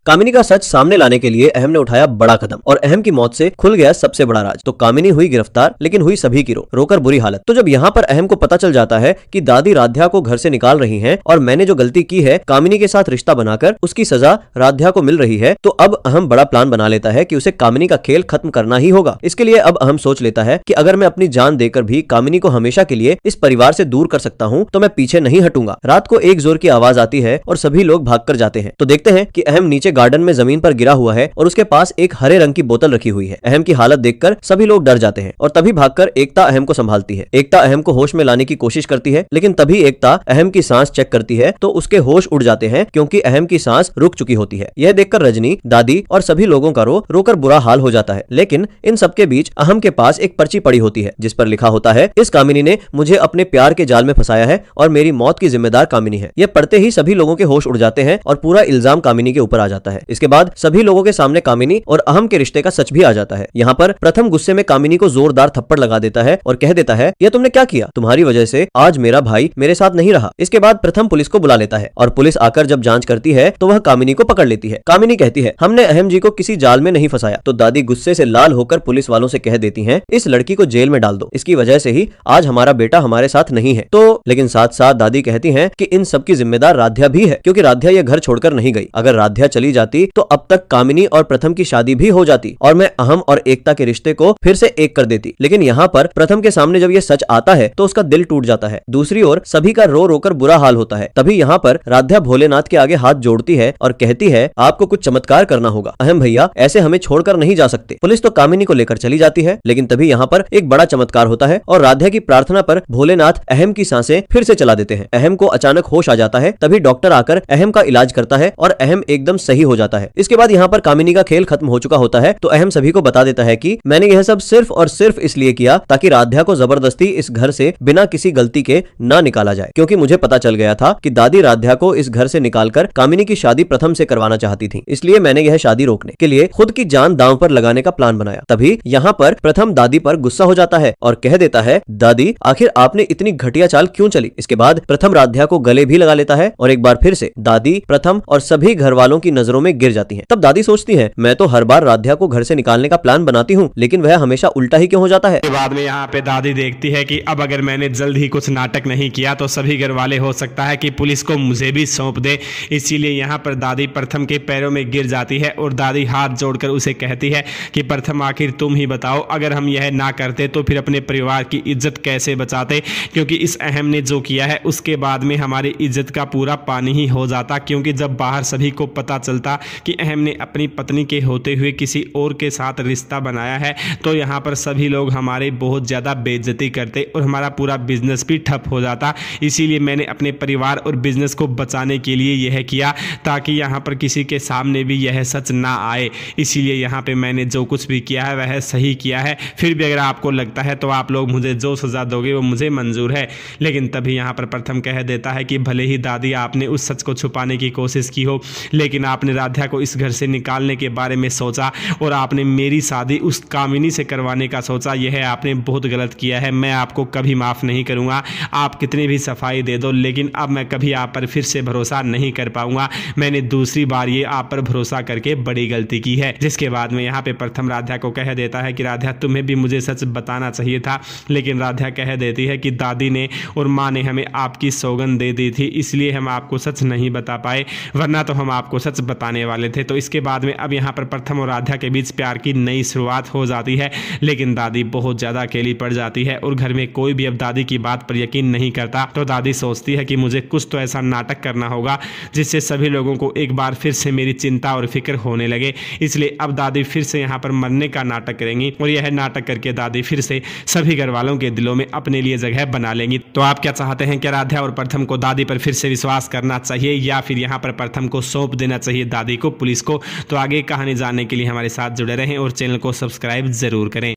कामिनी का सच सामने लाने के लिए अहम ने उठाया बड़ा कदम और अहम की मौत से खुल गया सबसे बड़ा राज। तो कामिनी हुई गिरफ्तार, लेकिन हुई सभी की रोकर बुरी हालत। तो जब यहाँ पर अहम को पता चल जाता है कि दादी राध्या को घर से निकाल रही हैं और मैंने जो गलती की है कामिनी के साथ रिश्ता बनाकर उसकी सजा राध्या को मिल रही है, तो अब अहम बड़ा प्लान बना लेता है कि उसे कामिनी का खेल खत्म करना ही होगा। इसके लिए अब अहम सोच लेता है कि अगर मैं अपनी जान देकर भी कामिनी को हमेशा के लिए इस परिवार से दूर कर सकता हूँ तो मैं पीछे नहीं हटूंगा। रात को एक जोर की आवाज आती है और सभी लोग भागकर जाते हैं। तो देखते हैं कि अहम नीचे गार्डन में जमीन पर गिरा हुआ है और उसके पास एक हरे रंग की बोतल रखी हुई है। अहम की हालत देखकर सभी लोग डर जाते हैं और तभी भागकर एकता अहम को संभालती है। एकता अहम को होश में लाने की कोशिश करती है, लेकिन तभी एकता अहम की सांस चेक करती है तो उसके होश उड़ जाते हैं क्योंकि अहम की सांस रुक चुकी होती है। यह देखकर रजनी, दादी और सभी लोगों का रोकर बुरा हाल हो जाता है। लेकिन इन सबके बीच अहम के पास एक पर्ची पड़ी होती है जिस पर लिखा होता है, इस कामिनी ने मुझे अपने प्यार के जाल में फंसाया है और मेरी मौत की जिम्मेदार कामिनी है। यह पढ़ते ही सभी लोगों के होश उड़ जाते हैं और पूरा इल्जाम कामिनी के ऊपर आ जाता है। इसके बाद सभी लोगों के सामने कामिनी और अहम के रिश्ते का सच भी आ जाता है। यहाँ पर प्रथम गुस्से में कामिनी को जोरदार थप्पड़ लगा देता है और कह देता है, यह तुमने क्या किया? तुम्हारी वजह से आज मेरा भाई मेरे साथ नहीं रहा। इसके बाद प्रथम पुलिस को बुला लेता है और पुलिस आकर जब जांच करती है तो वह कामिनी को पकड़ लेती है। कामिनी कहती है, हमने अहम जी को किसी जाल में नहीं फंसाया। तो दादी गुस्से से लाल होकर पुलिस वालों से कह देती हैं, इस लड़की को जेल में डाल दो, इसकी वजह से ही आज हमारा बेटा हमारे साथ नहीं है। तो लेकिन साथ साथ दादी कहती हैं कि इन सब की जिम्मेदार राध्या भी है, क्योंकि राध्या ये घर छोड़कर नहीं गई। अगर राध्या चली जाती तो अब तक कामिनी और प्रथम की शादी भी हो जाती और मैं अहम और एकता के रिश्ते को फिर से एक कर देती। लेकिन यहाँ पर प्रथम के सामने जब ये सच आता है तो उसका दिल टूट जाता है। दूसरी ओर सभी का रो रोकर बुरा हाल होता है। तभी यहाँ पर राध्या भोलेनाथ के आगे हाथ जोड़ती है और कहती है, आपको कुछ चमत्कार करना होगा। अहम भैया ऐसे हमें छोड़कर नहीं जा सकते। पुलिस तो कामिनी को लेकर चली जाती है, लेकिन तभी यहाँ पर एक बड़ा चमत्कार होता है और राध्या की प्रार्थना पर भोलेनाथ अहम की सांसें फिर से चला देते हैं। अहम को अचानक होश आ जाता है। तभी डॉक्टर आकर अहम का इलाज करता है और अहम एकदम सही हो जाता है। इसके बाद यहाँ पर कामिनी का खेल खत्म हो चुका होता है। तो अहम सभी को बता देता है कि मैंने यह सब सिर्फ और सिर्फ इसलिए किया ताकि राध्या को जबरदस्ती इस घर से बिना किसी गलती के ना निकाला जाए, क्योंकि मुझे पता चल गया था कि दादी राध्या को इस घर से निकालकर कामिनी की शादी प्रथम से करवाना चाहती थी। इसलिए मैंने यह शादी रोकने के लिए खुद की जान दांव पर लगाने का प्लान बनाया। तभी यहाँ पर प्रथम दादी पर गुस्सा हो जाता है और कह देता है, दादी आखिर आपने इतनी घटिया चाल क्यों चली? इसके बाद प्रथम राध्या को गले भी लगा लेता है और एक बार फिर से दादी, प्रथम और सभी घर वालों की नजरों में गिर जाती है। तब दादी सोचती है, मैं तो हर बार राध्या को घर से निकालने का प्लान बनाती हूँ, लेकिन वह हमेशा उल्टा ही क्यों हो जाता है। बाद में यहाँ पे दादी देखती है कि अब अगर मैंने जल्द ही कुछ नाटक नहीं किया तो सभी घर वाले हो सकता है कि पुलिस को मुझे भी सौंप दे। इसीलिए यहाँ पर दादी प्रथम के पैरों में गिर जाती है और दादी हाथ जोड़कर उसे कहती है कि प्रथम आखिर तुम ही बताओ, अगर हम यह ना करते तो फिर अपने परिवार की इज्जत कैसे बचाते? क्योंकि इस अहम ने जो किया है उसके बाद में हमारी इज्जत का पूरा पानी ही हो जाता। क्योंकि जब बाहर सभी को पता चलता कि अहम ने अपनी पत्नी के होते हुए किसी और के साथ रिश्ता बनाया है तो यहाँ पर सभी लोग हमारे बहुत ज़्यादा बेइज्जती करते और हमारा पूरा बिजनेस भी ठप हो जाता। इसीलिए मैंने अपने परिवार और बिजनेस को बचाने के लिए यह किया ताकि यहाँ पर किसी के सामने भी यह सच ना आए। इसीलिए यहाँ पे मैंने जो कुछ भी किया है वह सही किया है। फिर भी अगर आपको लगता है तो आप लोग मुझे जो सज़ा दोगे वो मुझे मंजूर है। लेकिन तभी यहाँ पर प्रथम कह देता है कि भले ही दादी आपने उस सच को छुपाने की कोशिश की हो, लेकिन आपने राध्या को इस घर से निकालने के बारे में सोचा और आपने मेरी शादी उस कामिनी से करवाने का सोचा। यह आपने बहुत गलत किया है। मैं आपको कभी माफ़ नहीं करूँगा। आप कितनी भी सफाई दे दो, लेकिन अब मैं कभी आप पर फिर से भरोसा नहीं कर पाऊंगा। मैंने दूसरी बार ये आप पर भरोसा करके बड़ी गलती की है। जिसके बाद में यहाँ पे प्रथम राध्या को कह देता है कि राध्या तुम्हें भी मुझे सच बताना चाहिए था। लेकिन राध्या कह देती है कि दादी ने और माँ ने हमें आपकी सौगंध दे दी थी, इसलिए हम आपको सच नहीं बता पाए, वरना तो हम आपको सच बताने वाले थे। तो इसके बाद में अब यहाँ पर प्रथम और राध्या के बीच प्यार की नई शुरुआत हो जाती है। लेकिन दादी बहुत ज़्यादा अकेली पड़ जाती है और घर में कोई भी अब दादी की बात पर यकीन नहीं करता। तो दादी सोचती है कि मुझे कुछ तो ऐसा नाटक करना होगा जिससे सभी लोगों को एक बार फिर से मेरी चिंता और फिक्र होने लगे। इसलिए अब दादी फिर से यहाँ पर मरने का नाटक करेंगी और यह नाटक करके दादी फिर से सभी घर वालों के दिलों में अपने लिए जगह बना लेंगी। तो आप क्या चाहते हैं, क्या राध्या और प्रथम को दादी पर फिर से विश्वास करना चाहिए या फिर यहाँ पर प्रथम को सौंप देना चाहिए दादी को पुलिस को? तो आगे कहानी जानने के लिए हमारे साथ जुड़े रहें और चैनल को सब्सक्राइब जरूर करें।